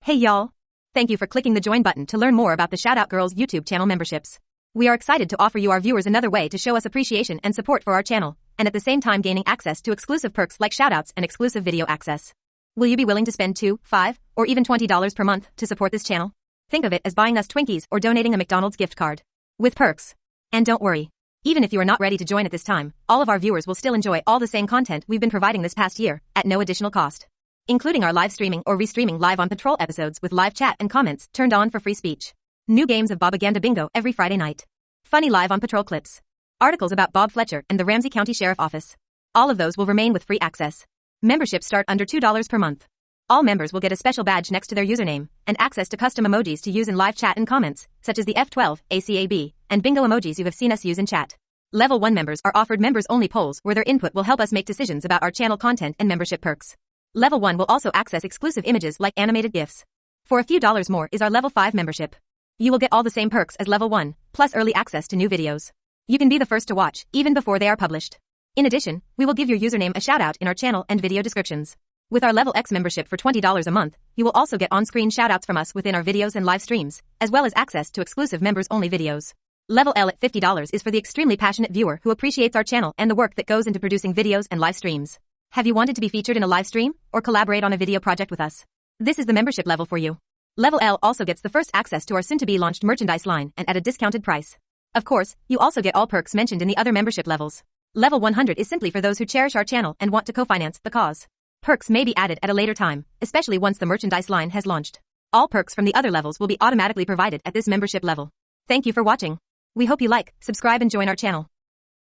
Hey y'all! Thank you for clicking the join button to learn more about the Shoutout Girls YouTube channel memberships. We are excited to offer you our viewers another way to show us appreciation and support for our channel, and at the same time gaining access to exclusive perks like shoutouts and exclusive video access. Will you be willing to spend $2, $5, or even $20 per month to support this channel? Think of it as buying us Twinkies or donating a McDonald's gift card. With perks. And don't worry. Even if you are not ready to join at this time, all of our viewers will still enjoy all the same content we've been providing this past year, at no additional cost. Including our live streaming or restreaming live on Patrol episodes with live chat and comments turned on for free speech. New games of Bobaganda Bingo every Friday night. Funny live on Patrol clips. Articles about Bob Fletcher and the Ramsey County Sheriff Office. All of those will remain with free access. Memberships start under $2 per month. All members will get a special badge next to their username, and access to custom emojis to use in live chat and comments, such as the F12, ACAB, and bingo emojis you have seen us use in chat. Level 1 members are offered members-only polls where their input will help us make decisions about our channel content and membership perks. Level 1 will also access exclusive images like animated GIFs. For a few dollars more is our Level 5 membership. You will get all the same perks as Level 1, plus early access to new videos. You can be the first to watch, even before they are published. In addition, we will give your username a shoutout in our channel and video descriptions. With our Level X membership for $20 a month, you will also get on-screen shoutouts from us within our videos and live streams, as well as access to exclusive members-only videos. Level L at $50 is for the extremely passionate viewer who appreciates our channel and the work that goes into producing videos and live streams. Have you wanted to be featured in a live stream, or collaborate on a video project with us? This is the membership level for you. Level L also gets the first access to our soon-to-be launched merchandise line and at a discounted price. Of course, you also get all perks mentioned in the other membership levels. Level 100 is simply for those who cherish our channel and want to co-finance the cause. Perks may be added at a later time, especially once the merchandise line has launched. All perks from the other levels will be automatically provided at this membership level. Thank you for watching. We hope you like, subscribe and join our channel.